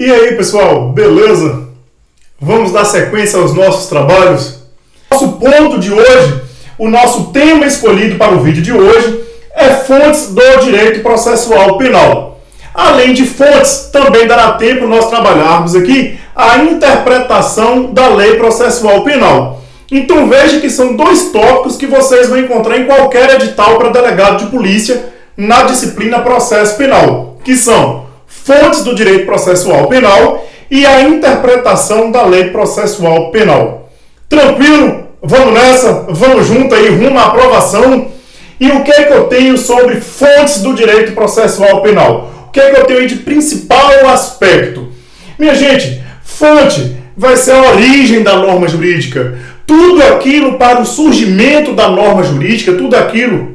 E aí, pessoal, beleza? Vamos dar sequência aos nossos trabalhos? Nosso ponto de hoje, o nosso tema escolhido para o vídeo de hoje é fontes do direito processual penal. Além de fontes, também dará tempo nós trabalharmos aqui a interpretação da lei processual penal. Então veja que são dois tópicos que vocês vão encontrar em qualquer edital para delegado de polícia na disciplina processo penal, que são fontes do direito processual penal e a interpretação da lei processual penal. Tranquilo? Vamos nessa? Vamos junto aí, rumo à aprovação. E o que é que eu tenho sobre fontes do direito processual penal? O que é que eu tenho aí de principal aspecto? Minha gente, fonte vai ser a origem da norma jurídica. Tudo aquilo para o surgimento da norma jurídica, tudo aquilo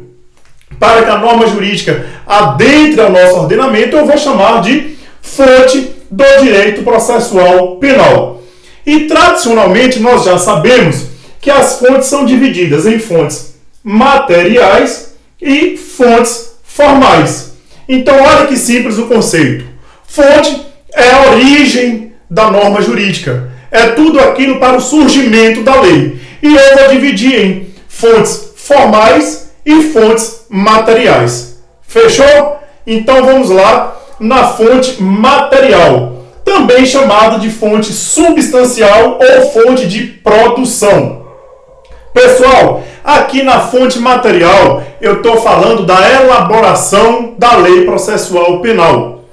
para que a norma jurídica adentre ao nosso ordenamento, eu vou chamar de fonte do direito processual penal. E tradicionalmente nós já sabemos que as fontes são divididas em fontes materiais e fontes formais. Então olha que simples o conceito. Fonte é a origem da norma jurídica. É tudo aquilo para o surgimento da lei. E eu vou dividir em fontes formais e fontes materiais. Fechou? Então vamos lá na fonte material, também chamada de fonte substancial ou fonte de produção. Pessoal, aqui na fonte material eu estou falando da elaboração da lei processual penal.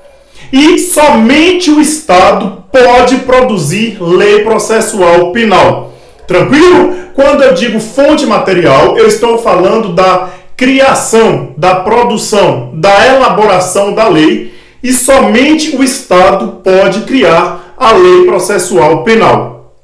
E somente o Estado pode produzir lei processual penal. Tranquilo? Quando eu digo fonte material, eu estou falando da criação, da produção, da elaboração da lei, e somente o Estado pode criar a lei processual penal.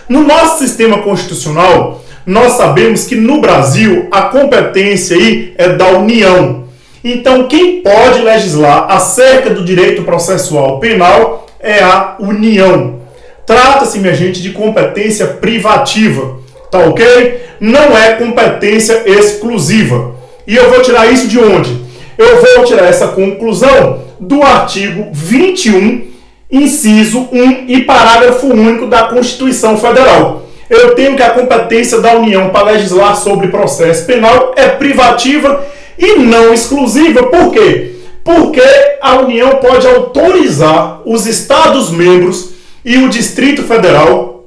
No nosso sistema constitucional, nós sabemos que no Brasil a competência aí é da União. Então, quem pode legislar acerca do direito processual penal é a União. Trata-se, minha gente, de competência privativa, tá ok? Não é competência exclusiva. E eu vou tirar isso de onde? Eu vou tirar essa conclusão do artigo 21, inciso 1 e parágrafo único da Constituição Federal. Eu tenho que a competência da União para legislar sobre processo penal é privativa e não exclusiva. Por quê? Porque a União pode autorizar os Estados-membros e o Distrito Federal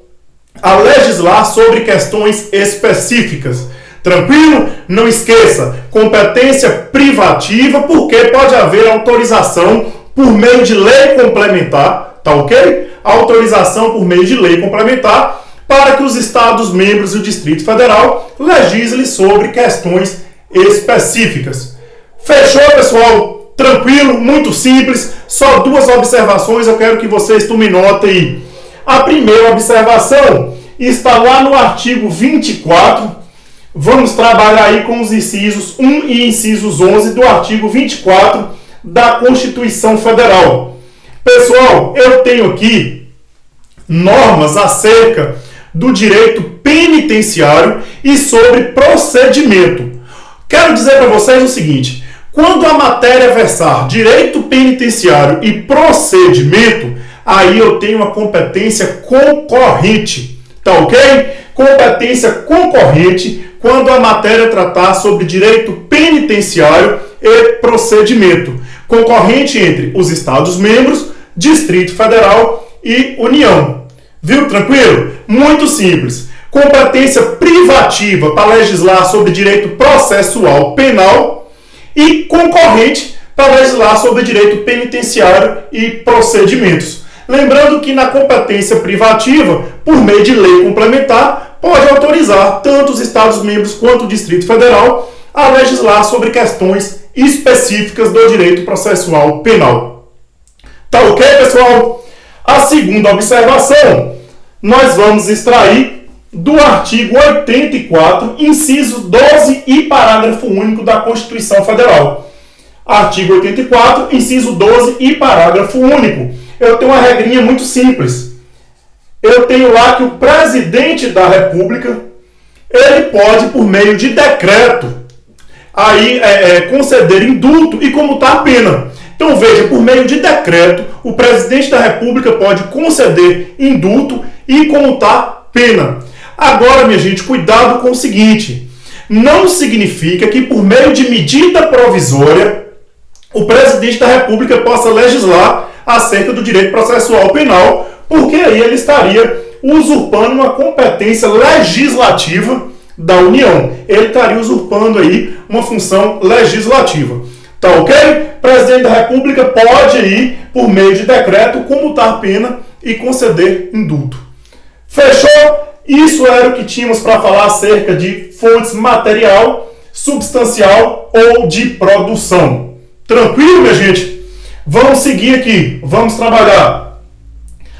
a legislar sobre questões específicas. Tranquilo? Não esqueça, competência privativa, porque pode haver autorização por meio de lei complementar, tá ok? Autorização por meio de lei complementar para que os Estados-membros e o Distrito Federal legislem sobre questões específicas. Fechou, pessoal? Tranquilo? Muito simples. Só duas observações eu quero que vocês tomem nota aí. A primeira observação está lá no artigo 24. Vamos trabalhar aí com os incisos 1 e incisos 11 do artigo 24 da Constituição Federal. Pessoal, eu tenho aqui normas acerca do direito penitenciário e sobre procedimento. Quero dizer para vocês o seguinte: quando a matéria versar direito penitenciário e procedimento, aí eu tenho uma competência concorrente, tá ok? Competência concorrente quando a matéria tratar sobre direito penitenciário e procedimento. Concorrente entre os Estados-membros, Distrito Federal e União. Viu? Tranquilo? Muito simples. Competência privativa para legislar sobre direito processual penal e concorrente para legislar sobre direito penitenciário e procedimentos. Lembrando que na competência privativa, por meio de lei complementar, pode autorizar tanto os Estados-membros quanto o Distrito Federal a legislar sobre questões específicas do direito processual penal. Tá ok, pessoal? A segunda observação, nós vamos extrair do artigo 84, inciso 12 e parágrafo único da Constituição Federal. Artigo 84, inciso 12 e parágrafo único. Eu tenho uma regrinha muito simples. Eu tenho lá que o presidente da República, ele pode, por meio de decreto, aí conceder indulto e comutar a pena. Então veja, por meio de decreto, o presidente da República pode conceder indulto e comutar pena. Agora, minha gente, cuidado com o seguinte: não significa que por meio de medida provisória o presidente da República possa legislar acerca do direito processual penal, porque aí ele estaria usurpando uma competência legislativa da União. Ele estaria usurpando aí uma função legislativa. Tá ok? O presidente da República pode aí, por meio de decreto, comutar pena e conceder indulto. Fechou? Isso era o que tínhamos para falar acerca de fontes material, substancial ou de produção. Tranquilo, minha gente? Vamos seguir aqui, vamos trabalhar.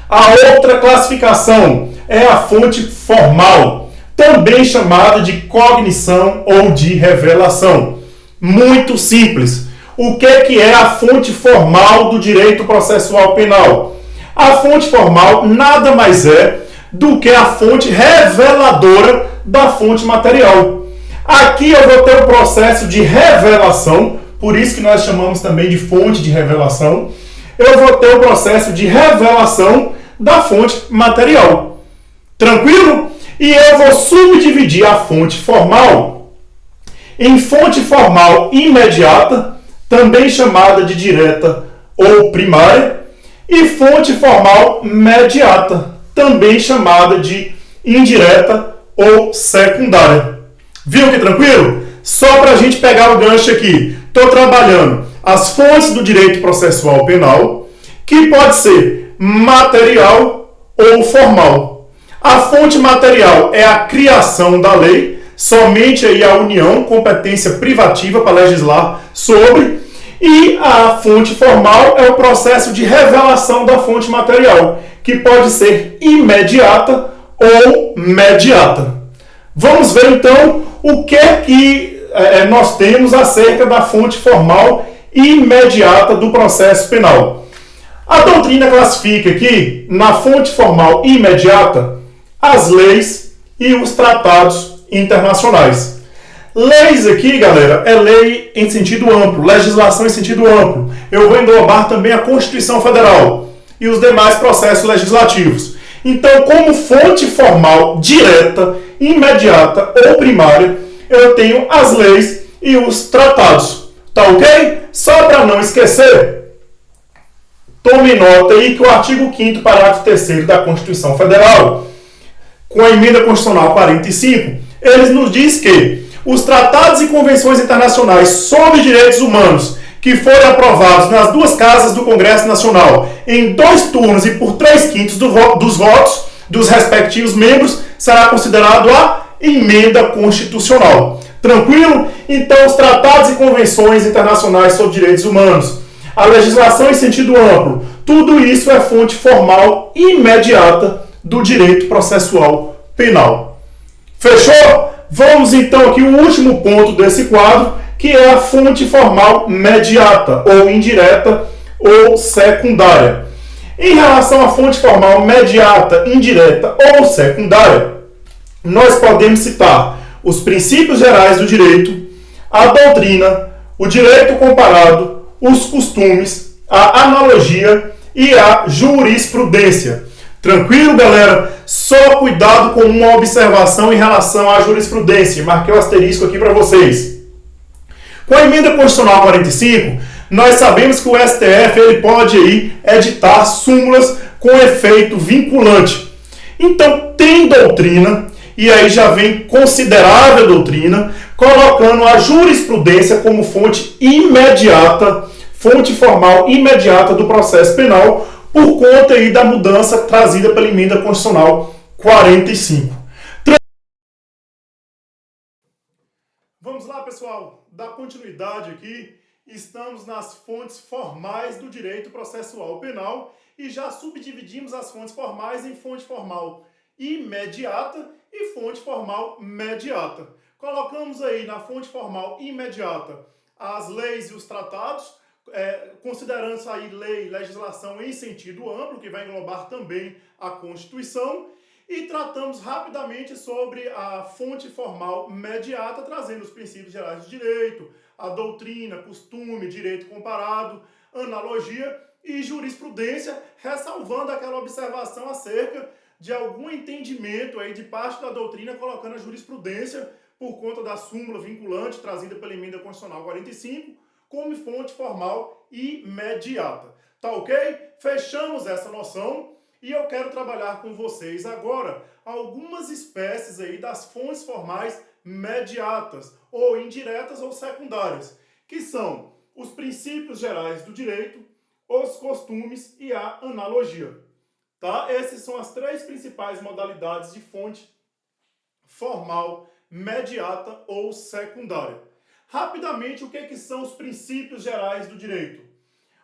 A outra classificação é a fonte formal, também chamada de cognição ou de revelação. Muito simples. O que é a fonte formal do direito processual penal? A fonte formal nada mais é do que a fonte reveladora da fonte material. Aqui eu vou ter o processo de revelação, por isso que nós chamamos também de fonte de revelação. Eu vou ter o processo de revelação da fonte material. Tranquilo? E eu vou subdividir a fonte formal em fonte formal imediata, também chamada de direta ou primária, e fonte formal mediata, também chamada de indireta ou secundária. Viu que tranquilo? Só para a gente pegar o gancho aqui. Estou trabalhando as fontes do direito processual penal, que pode ser material ou formal. A fonte material é a criação da lei, somente aí a União, competência privativa para legislar sobre, e a fonte formal é o processo de revelação da fonte material, que pode ser imediata ou mediata. Vamos ver então o que nós temos acerca da fonte formal imediata do processo penal. A doutrina classifica aqui, na fonte formal imediata, as leis e os tratados internacionais. Leis aqui, galera, é lei em sentido amplo, legislação em sentido amplo. Eu vou englobar também a Constituição Federal e os demais processos legislativos. Então, como fonte formal direta, imediata ou primária, eu tenho as leis e os tratados. Tá ok? Só para não esquecer, tome nota aí que o artigo 5º, parágrafo 3º da Constituição Federal, com a emenda constitucional 45, eles nos diz que os tratados e convenções internacionais sobre direitos humanos que forem aprovados nas duas casas do Congresso Nacional em 2 turnos e por 3/5 dos votos dos respectivos membros, será considerado a emenda constitucional. Tranquilo? Então, os tratados e convenções internacionais sobre direitos humanos, a legislação em sentido amplo, tudo isso é fonte formal imediata do direito processual penal. Fechou? Vamos então aqui o último ponto desse quadro, que é a fonte formal mediata, ou indireta, ou secundária. Em relação à fonte formal mediata, indireta ou secundária, nós podemos citar os princípios gerais do direito, a doutrina, o direito comparado, os costumes, a analogia e a jurisprudência. Tranquilo, galera? Só cuidado com uma observação em relação à jurisprudência. Marquei o asterisco aqui para vocês. Com a emenda constitucional 45, nós sabemos que o STF ele pode aí editar súmulas com efeito vinculante. Então, tem doutrina, e aí já vem considerável doutrina, colocando a jurisprudência como fonte imediata, fonte formal imediata do processo penal, por conta aí da mudança trazida pela emenda constitucional 45. Vamos lá, pessoal, dar continuidade aqui. Estamos nas fontes formais do direito processual penal e já subdividimos as fontes formais em fonte formal imediata e fonte formal mediata. Colocamos aí na fonte formal imediata as leis e os tratados, considerando aí lei, legislação em sentido amplo, que vai englobar também a Constituição, e tratamos rapidamente sobre a fonte formal mediata, trazendo os princípios gerais do direito, a doutrina, costume, direito comparado, analogia e jurisprudência, ressalvando aquela observação acerca de algum entendimento aí de parte da doutrina, colocando a jurisprudência por conta da súmula vinculante trazida pela Emenda Constitucional 45 como fonte formal imediata. Tá ok? Fechamos essa noção e eu quero trabalhar com vocês agora algumas espécies aí das fontes formais mediatas, ou indiretas ou secundárias, que são os princípios gerais do direito, os costumes e a analogia. Tá? Essas são as três principais modalidades de fonte formal mediata ou secundária. Rapidamente, o que são os princípios gerais do direito?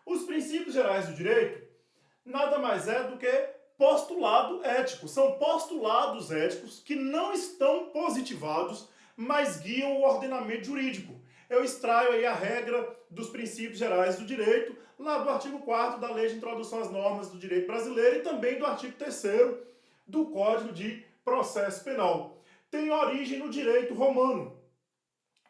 Os princípios gerais do direito nada mais é do que postulado ético. São postulados éticos que não estão positivados, mas guiam o ordenamento jurídico. Eu extraio aí a regra dos princípios gerais do direito, lá do artigo 4º da Lei de Introdução às Normas do Direito Brasileiro e também do artigo 3º do Código de Processo Penal. Tem origem no direito romano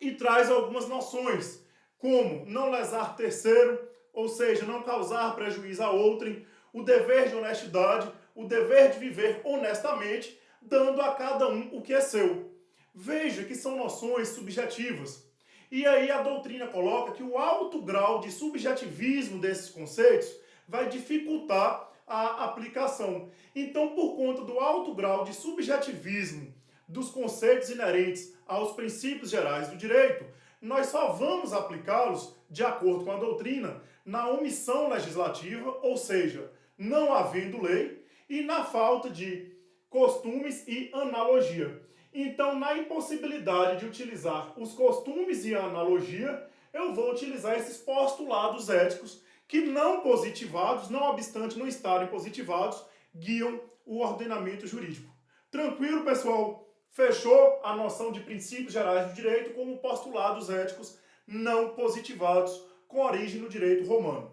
e traz algumas noções, como não lesar terceiro, ou seja, não causar prejuízo a outrem, o dever de honestidade, o dever de viver honestamente, dando a cada um o que é seu. Veja que são noções subjetivas. E aí a doutrina coloca que o alto grau de subjetivismo desses conceitos vai dificultar a aplicação. Então, por conta do alto grau de subjetivismo dos conceitos inerentes aos princípios gerais do direito, nós só vamos aplicá-los, de acordo com a doutrina, na omissão legislativa, ou seja, não havendo lei, e na falta de costumes e analogia. Então, na impossibilidade de utilizar os costumes e a analogia, eu vou utilizar esses postulados éticos que não positivados, não obstante não estarem positivados, guiam o ordenamento jurídico. Tranquilo, pessoal? Fechou a noção de princípios gerais do direito como postulados éticos não positivados com origem no direito romano.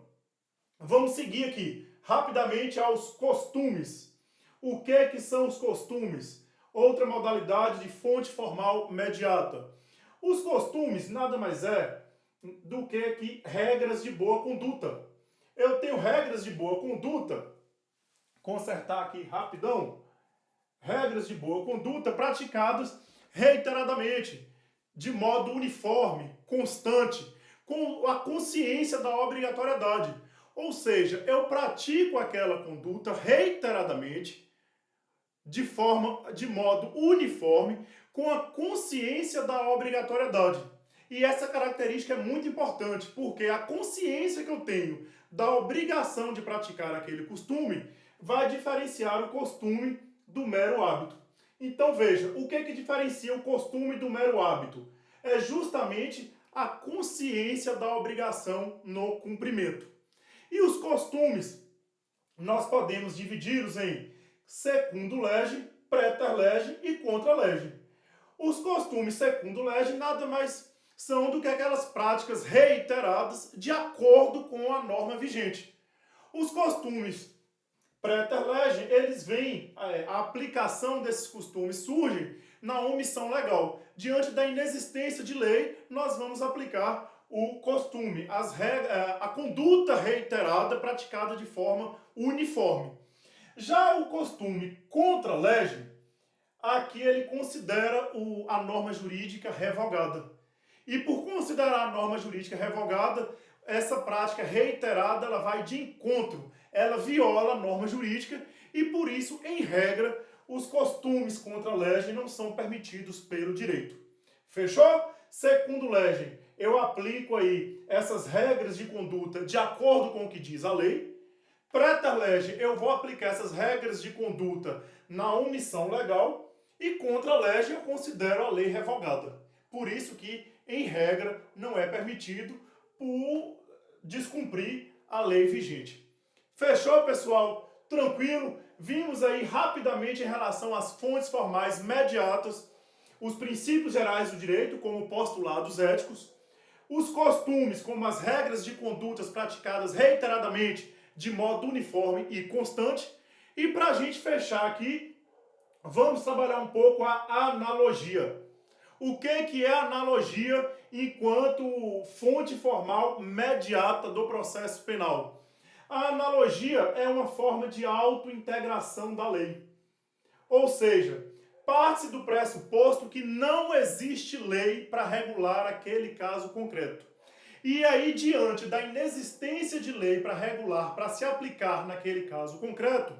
Vamos seguir aqui rapidamente aos costumes. O que são os costumes? Outra modalidade de fonte formal mediata. Os costumes nada mais é do que regras de boa conduta. Eu tenho regras de boa conduta, consertar aqui rapidão, regras de boa conduta praticadas reiteradamente, de modo uniforme, constante, com a consciência da obrigatoriedade. Ou seja, eu pratico aquela conduta reiteradamente, de modo uniforme, com a consciência da obrigatoriedade. E essa característica é muito importante, porque a consciência que eu tenho da obrigação de praticar aquele costume vai diferenciar o costume do mero hábito. Então veja, o que diferencia o costume do mero hábito? É justamente a consciência da obrigação no cumprimento. E os costumes, nós podemos dividi-los em secundo lege, praeter lege e contra lege. Os costumes secundo lege nada mais são do que aquelas práticas reiteradas de acordo com a norma vigente. Os costumes praeter lege, eles vêm, a aplicação desses costumes surge na omissão legal. Diante da inexistência de lei, nós vamos aplicar o costume, a conduta reiterada praticada de forma uniforme. Já o costume contra lege, aqui ele considera a norma jurídica revogada. E por considerar a norma jurídica revogada, essa prática reiterada ela vai de encontro, ela viola a norma jurídica e por isso, em regra, os costumes contra lege não são permitidos pelo direito. Fechou? Segundo lege, eu aplico aí essas regras de conduta de acordo com o que diz a lei. Praeter lege, eu vou aplicar essas regras de conduta na omissão legal. E contra lege, eu considero a lei revogada. Por isso que, em regra, não é permitido por descumprir a lei vigente. Fechou, pessoal? Tranquilo? Vimos aí rapidamente em relação às fontes formais mediatas, os princípios gerais do direito, como postulados éticos, os costumes, como as regras de condutas praticadas reiteradamente, de modo uniforme e constante. E para a gente fechar aqui, vamos trabalhar um pouco a analogia. O que é analogia enquanto fonte formal imediata do processo penal. A analogia é uma forma de autointegração da lei. Ou seja, parte-se do pressuposto que não existe lei para regular aquele caso concreto. E aí, diante da inexistência de lei para regular, para se aplicar naquele caso concreto,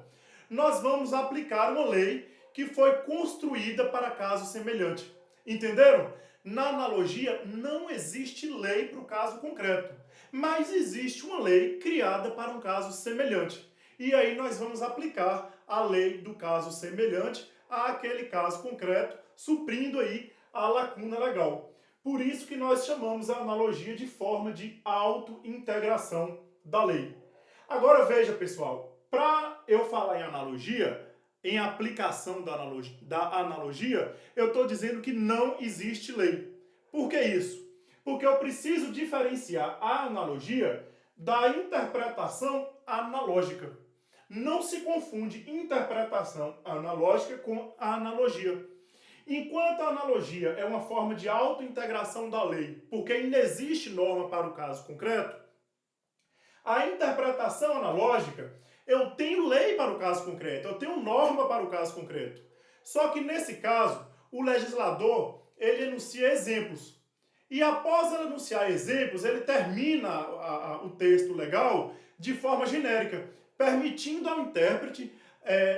nós vamos aplicar uma lei que foi construída para caso semelhante. Entenderam? Na analogia, não existe lei para o caso concreto, mas existe uma lei criada para um caso semelhante. E aí nós vamos aplicar a lei do caso semelhante àquele caso concreto, suprindo aí a lacuna legal. Por isso que nós chamamos a analogia de forma de autointegração da lei. Agora veja, pessoal, para eu falar em analogia, em aplicação da analogia, eu estou dizendo que não existe lei. Por que isso? Porque eu preciso diferenciar a analogia da interpretação analógica. Não se confunde interpretação analógica com a analogia. Enquanto a analogia é uma forma de autointegração da lei, porque ainda existe norma para o caso concreto, a interpretação analógica, eu tenho lei para o caso concreto, eu tenho norma para o caso concreto. Só que nesse caso, o legislador, ele enuncia exemplos. E após ele enunciar exemplos, ele termina o texto legal de forma genérica, permitindo ao intérprete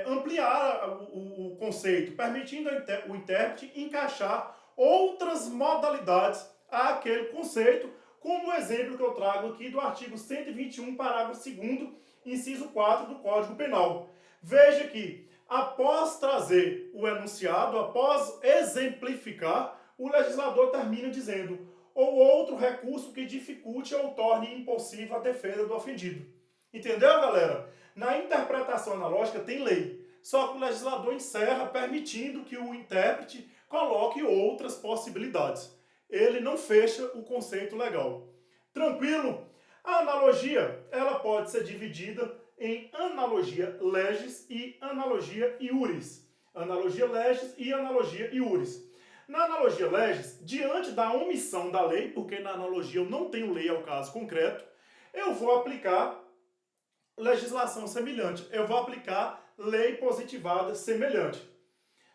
ampliar o conceito, permitindo o intérprete encaixar outras modalidades àquele conceito, como o exemplo que eu trago aqui do artigo 121, parágrafo 2º, inciso 4 do Código Penal. Veja que, após trazer o enunciado, após exemplificar, o legislador termina dizendo: ou outro recurso que dificulte ou torne impossível a defesa do ofendido. Entendeu, galera? Na interpretação analógica tem lei, só que o legislador encerra permitindo que o intérprete coloque outras possibilidades. Ele não fecha o conceito legal. Tranquilo? A analogia, ela pode ser dividida em analogia legis e analogia iuris. Analogia legis e analogia iuris. Na analogia legis, diante da omissão da lei, porque na analogia eu não tenho lei ao caso concreto, eu vou aplicar legislação semelhante. Eu vou aplicar lei positivada semelhante.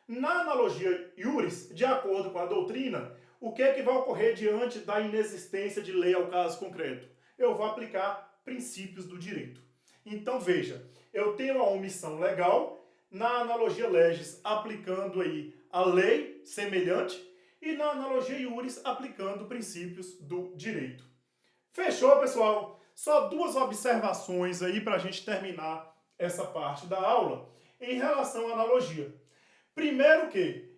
Na analogia iuris, de acordo com a doutrina, o que é que vai ocorrer diante da inexistência de lei ao caso concreto? Eu vou aplicar princípios do direito. Então veja, eu tenho a omissão legal, na analogia legis aplicando aí a lei semelhante e na analogia iuris aplicando princípios do direito. Fechou, pessoal? Só duas observações aí para a gente terminar essa parte da aula em relação à analogia. Primeiro que,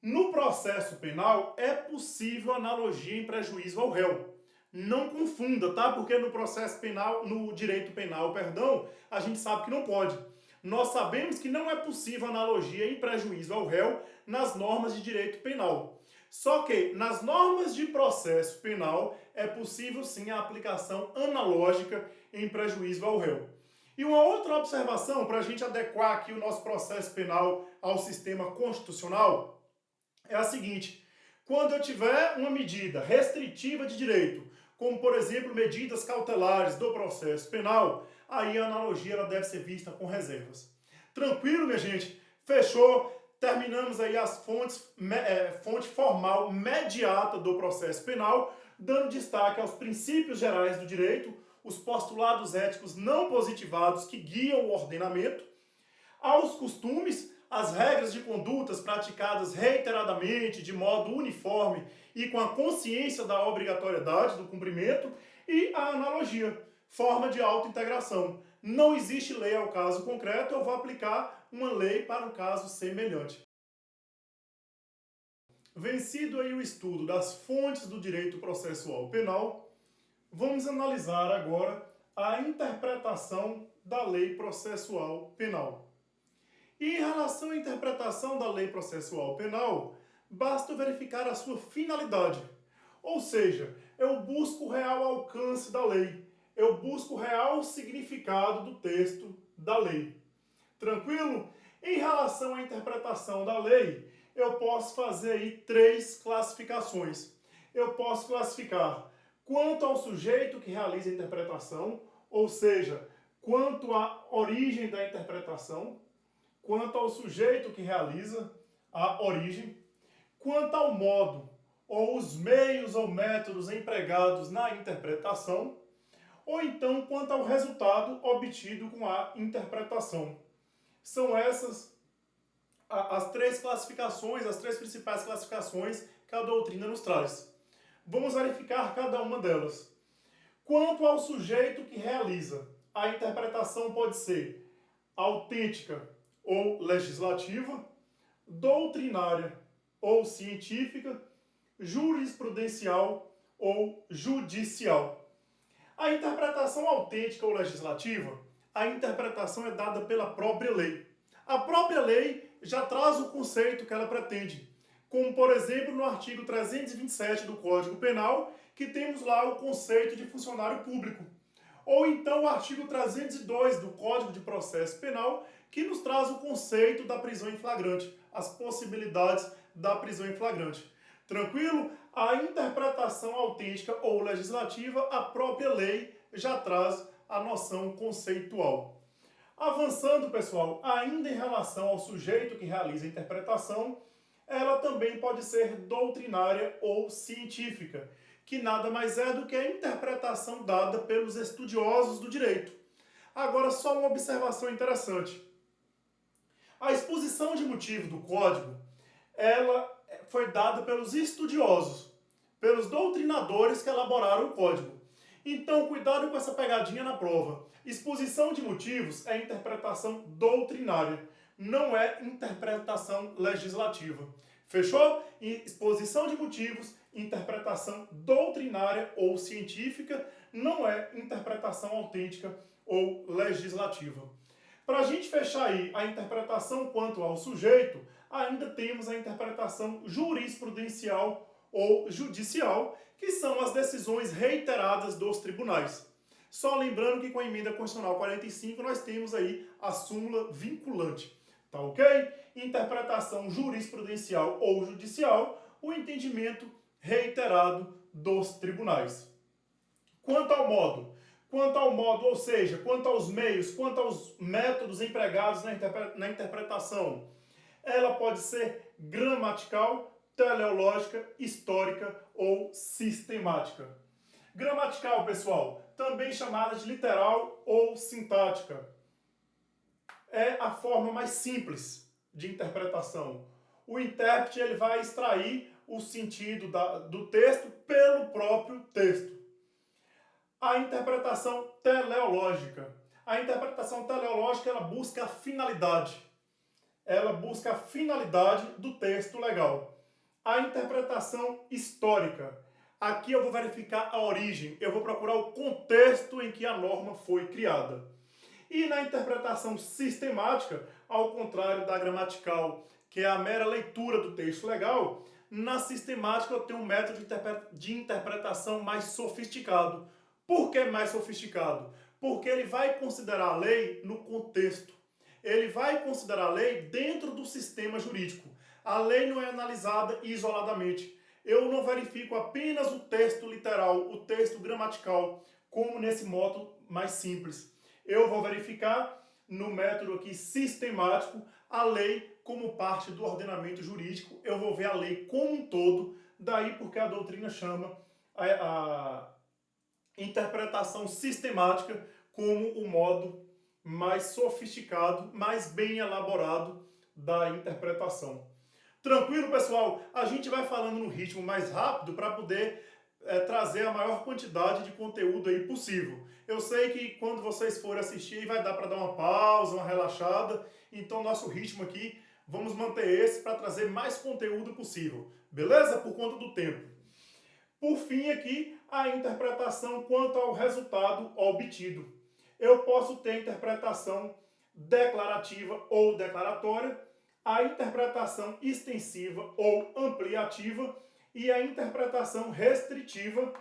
no processo penal, é possível analogia em prejuízo ao réu. Não confunda, tá? Porque no processo penal, no direito penal, perdão, a gente sabe que não pode. Nós sabemos que não é possível analogia em prejuízo ao réu nas normas de direito penal. Só que nas normas de processo penal é possível sim a aplicação analógica em prejuízo ao réu. E uma outra observação para a gente adequar aqui o nosso processo penal ao sistema constitucional é a seguinte: quando eu tiver uma medida restritiva de direito, como por exemplo medidas cautelares do processo penal, aí a analogia ela deve ser vista com reservas. Tranquilo, minha gente? Fechou? Terminamos aí as fonte formal imediata do processo penal, dando destaque aos princípios gerais do direito, os postulados éticos não positivados que guiam o ordenamento, aos costumes, as regras de condutas praticadas reiteradamente, de modo uniforme e com a consciência da obrigatoriedade do cumprimento, e a analogia, forma de autointegração. Não existe lei ao caso concreto, eu vou aplicar uma lei para um caso semelhante. Vencido aí o estudo das fontes do direito processual penal, vamos analisar agora a interpretação da lei processual penal. E em relação à interpretação da lei processual penal, basta verificar a sua finalidade. Ou seja, eu busco o real alcance da lei. Eu busco o real significado do texto da lei. Tranquilo? Em relação à interpretação da lei, eu posso fazer aí 3 classificações. eu posso classificar quanto ao sujeito que realiza a interpretação, ou seja, quanto à origem da interpretação, quanto ao sujeito que realiza a origem, quanto ao modo ou os meios ou métodos empregados na interpretação, ou então quanto ao resultado obtido com a interpretação. São essas as três classificações, as três principais classificações que a doutrina nos traz. Vamos verificar cada uma delas. Quanto ao sujeito que realiza, a interpretação pode ser autêntica ou legislativa, doutrinária ou científica, jurisprudencial ou judicial. A interpretação autêntica ou legislativa, a interpretação é dada pela própria lei. A própria lei já traz o conceito que ela pretende, como por exemplo no artigo 327 do Código Penal, que temos lá o conceito de funcionário público. Ou então o artigo 302 do Código de Processo Penal, que nos traz o conceito da prisão em flagrante, as possibilidades da prisão em flagrante. Tranquilo? A interpretação autêntica ou legislativa, a própria lei já traz a noção conceitual. Avançando, pessoal, ainda em relação ao sujeito que realiza a interpretação, ela também pode ser doutrinária ou científica, que nada mais é do que a interpretação dada pelos estudiosos do direito. Agora, só uma observação interessante. A exposição de motivo do Código, ela foi dada pelos estudiosos, pelos doutrinadores que elaboraram o Código. Então, cuidado com essa pegadinha na prova. Exposição de motivos é interpretação doutrinária, não é interpretação legislativa. Fechou? Exposição de motivos, interpretação doutrinária ou científica, não é interpretação autêntica ou legislativa. Para a gente fechar aí a interpretação quanto ao sujeito, ainda temos a interpretação jurisprudencial ou judicial, que são as decisões reiteradas dos tribunais. Só lembrando que com a emenda constitucional 45 nós temos aí a súmula vinculante. Tá ok? Interpretação jurisprudencial ou judicial, o entendimento reiterado dos tribunais. Quanto ao modo, ou seja, quanto aos meios, quanto aos métodos empregados na interpretação, ela pode ser gramatical, teleológica, histórica ou sistemática. Gramatical, pessoal, também chamada de literal ou sintática. É a forma mais simples de interpretação. O intérprete ele vai extrair o sentido do texto pelo próprio texto. A interpretação teleológica. A interpretação teleológica ela busca a finalidade. Ela busca a finalidade do texto legal. A interpretação histórica. Aqui eu vou verificar a origem, eu vou procurar o contexto em que a norma foi criada. E na interpretação sistemática, ao contrário da gramatical, que é a mera leitura do texto legal, na sistemática eu tenho um método de interpretação mais sofisticado. Por que mais sofisticado? Porque ele vai considerar a lei no contexto. Ele vai considerar a lei dentro do sistema jurídico. A lei não é analisada isoladamente. Eu não verifico apenas o texto literal, o texto gramatical, como nesse modo mais simples. Eu vou verificar no método aqui sistemático a lei como parte do ordenamento jurídico. Eu vou ver a lei como um todo, daí porque a doutrina chama a interpretação sistemática como o modo mais sofisticado, mais bem elaborado da interpretação. Tranquilo, pessoal? A gente vai falando no ritmo mais rápido para poder trazer a maior quantidade de conteúdo aí possível. Eu sei que quando vocês forem assistir vai dar para dar uma pausa, uma relaxada, então nosso ritmo aqui vamos manter esse para trazer mais conteúdo possível, beleza? Por conta do tempo. Por fim aqui, a interpretação quanto ao resultado obtido. Eu posso ter interpretação declarativa ou declaratória, a interpretação extensiva ou ampliativa e a interpretação restritiva.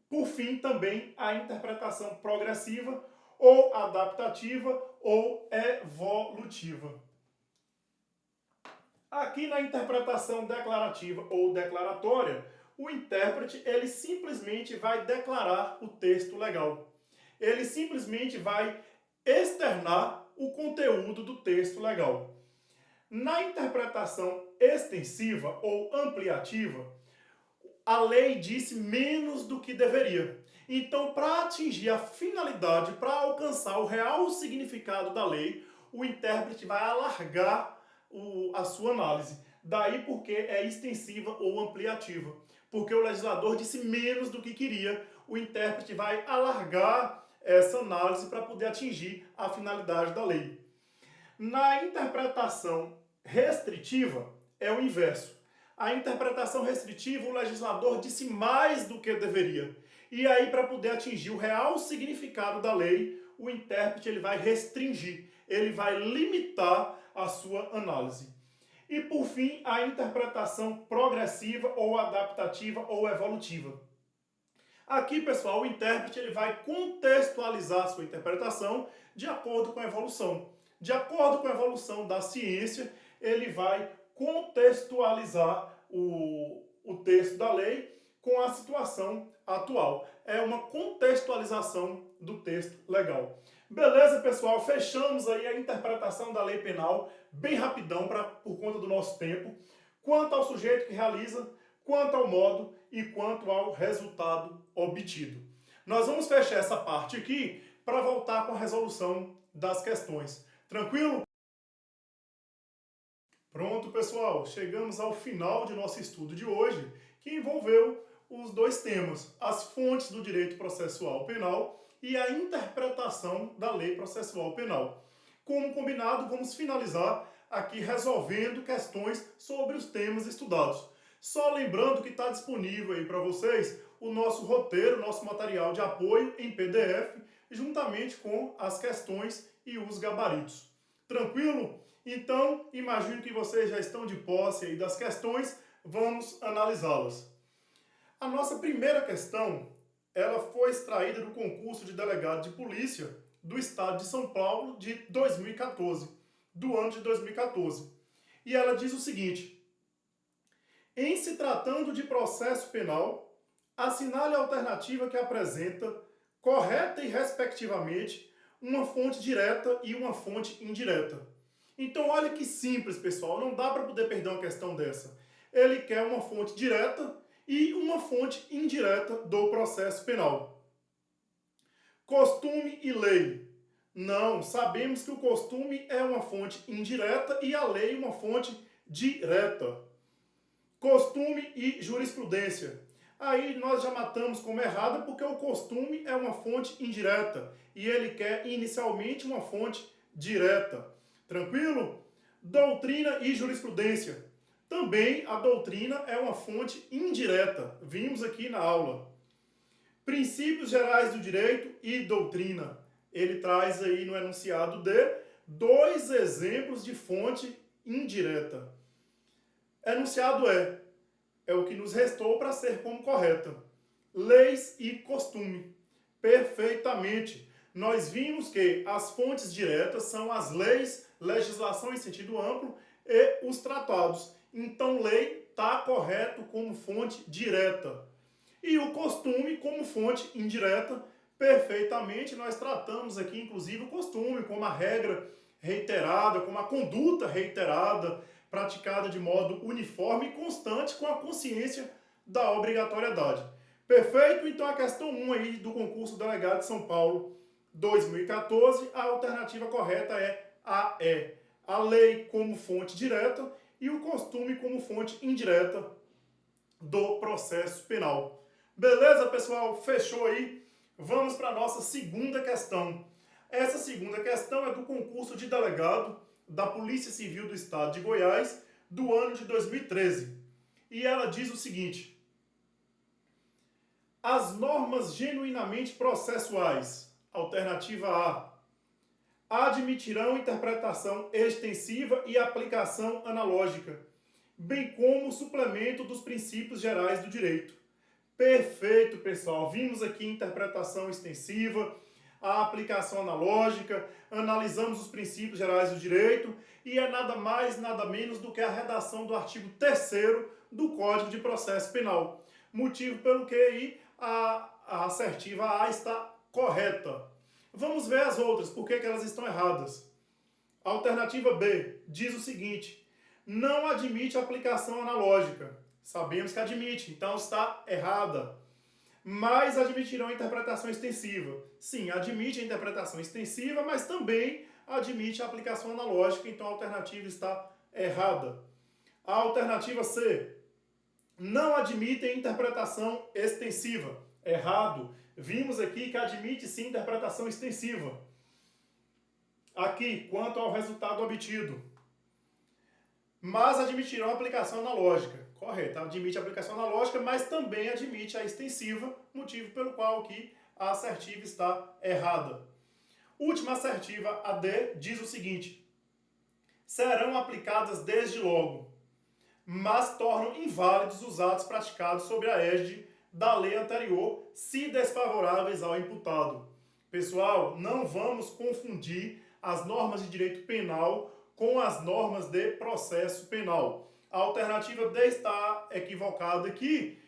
Por fim, também a interpretação progressiva ou adaptativa ou evolutiva. Aqui na interpretação declarativa ou declaratória, O intérprete, ele simplesmente vai declarar o texto legal. Ele simplesmente vai externar o conteúdo do texto legal. Na interpretação extensiva ou ampliativa, a lei disse menos do que deveria. Então, para atingir a finalidade, para alcançar o real significado da lei, o intérprete vai alargar a sua análise. Daí porque é extensiva ou ampliativa. Porque o legislador disse menos do que queria, o intérprete vai alargar essa análise para poder atingir a finalidade da lei. Na interpretação restritiva, é o inverso. A interpretação restritiva, o legislador disse mais do que deveria. E aí, para poder atingir o real significado da lei, o intérprete ele vai restringir, ele vai limitar a sua análise. E, por fim, a interpretação progressiva ou adaptativa ou evolutiva. Aqui, pessoal, o intérprete ele vai contextualizar a sua interpretação de acordo com a evolução. De acordo com a evolução da ciência, ele vai contextualizar o texto da lei com a situação atual. É uma contextualização do texto legal. Beleza, pessoal? Fechamos aí a interpretação da lei penal, bem rapidão por conta do nosso tempo. Quanto ao sujeito que realiza, quanto ao modo e quanto ao resultado obtido. Nós vamos fechar essa parte aqui para voltar com a resolução das questões. Tranquilo? Pronto, pessoal, chegamos ao final de nosso estudo de hoje, que envolveu os dois temas, as fontes do direito processual penal e a interpretação da lei processual penal. Como combinado, vamos finalizar aqui resolvendo questões sobre os temas estudados. Só lembrando que está disponível aí para vocês o nosso roteiro, nosso material de apoio em PDF, juntamente com as questões e os gabaritos. Tranquilo? Então, imagino que vocês já estão de posse aí das questões, vamos analisá-las. A nossa primeira questão, ela foi extraída do concurso de delegado de polícia do estado de São Paulo de 2014, do ano de 2014. E ela diz o seguinte: em se tratando de processo penal, assinale a alternativa que apresenta, correta e respectivamente, uma fonte direta e uma fonte indireta. Então, olha que simples, pessoal. Não dá para poder perder uma questão dessa. Ele quer uma fonte direta e uma fonte indireta do processo penal. Costume e lei. Não, sabemos que o costume é uma fonte indireta e a lei uma fonte direta. Costume e jurisprudência. Aí nós já matamos como errado porque o costume é uma fonte indireta e ele quer inicialmente uma fonte direta. Tranquilo? Doutrina e jurisprudência. Também a doutrina é uma fonte indireta. Vimos aqui na aula. Princípios gerais do direito e doutrina. Ele traz aí no enunciado D 2 exemplos de fonte indireta. Enunciado é o que nos restou para ser como correta. Leis e costume. Perfeitamente. Nós vimos que as fontes diretas são as leis, legislação em sentido amplo e os tratados. Então, lei está correto como fonte direta. E o costume como fonte indireta, perfeitamente. Nós tratamos aqui, inclusive, o costume como a regra reiterada, como a conduta reiterada, praticada de modo uniforme e constante com a consciência da obrigatoriedade. Perfeito? Então, a questão 1 aí do concurso delegado de São Paulo 2014, a alternativa correta é a E. A lei como fonte direta e o costume como fonte indireta do processo penal. Beleza, pessoal? Fechou aí? Vamos para a nossa segunda questão. Essa segunda questão é do concurso de delegado da Polícia Civil do Estado de Goiás do ano de 2013. E ela diz o seguinte: as normas genuinamente processuais, alternativa A, admitirão interpretação extensiva e aplicação analógica, bem como suplemento dos princípios gerais do direito. Perfeito, pessoal. Vimos aqui interpretação extensiva, a aplicação analógica, analisamos os princípios gerais do direito e é nada mais, nada menos do que a redação do artigo 3º do Código de Processo Penal. motivo pelo que aí a assertiva A está correta. Vamos ver as outras, por que elas estão erradas. A alternativa B diz o seguinte: não admite aplicação analógica. Sabemos que admite, então está errada. Mas admitirão interpretação extensiva. Sim, admite a interpretação extensiva, mas também admite a aplicação analógica, então a alternativa está errada. A alternativa C, não admite a interpretação extensiva. Errado. Vimos aqui que admite sim interpretação extensiva. Aqui, quanto ao resultado obtido. Mas admitirão a aplicação analógica. Correto, admite a aplicação analógica, mas também admite a extensiva, motivo pelo qual aqui a assertiva está errada. Última assertiva, a D, diz o seguinte: serão aplicadas desde logo, mas tornam inválidos os atos praticados sob a égide da lei anterior, se desfavoráveis ao imputado. Pessoal, não vamos confundir as normas de direito penal com as normas de processo penal. A alternativa D está equivocada aqui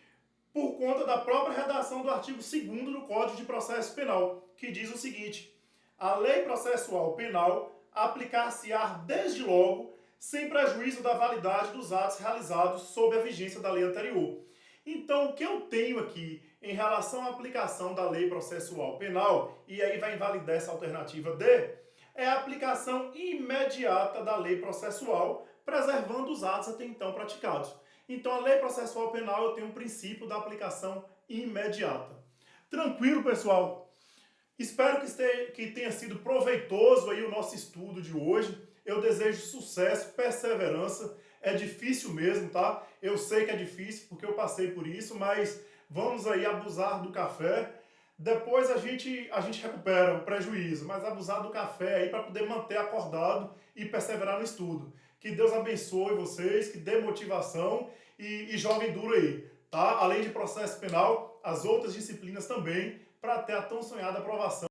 por conta da própria redação do artigo 2º do Código de Processo Penal, que diz o seguinte: a lei processual penal aplicar-se-á desde logo, sem prejuízo da validade dos atos realizados sob a vigência da lei anterior. Então, o que eu tenho aqui em relação à aplicação da lei processual penal, e aí vai invalidar essa alternativa D, é a aplicação imediata da lei processual, preservando os atos até então praticados. Então, a lei processual penal, eu tenho um princípio da aplicação imediata. Tranquilo, pessoal? Espero que tenha sido proveitoso aí o nosso estudo de hoje. Eu desejo sucesso, perseverança. É difícil mesmo, tá? Eu sei que é difícil porque eu passei por isso, mas vamos aí abusar do café. Depois a gente recupera o prejuízo, mas abusar do café aí para poder manter acordado e perseverar no estudo. Que Deus abençoe vocês, que dê motivação e joguem duro aí, tá? Além de processo penal, as outras disciplinas também, para ter a tão sonhada aprovação.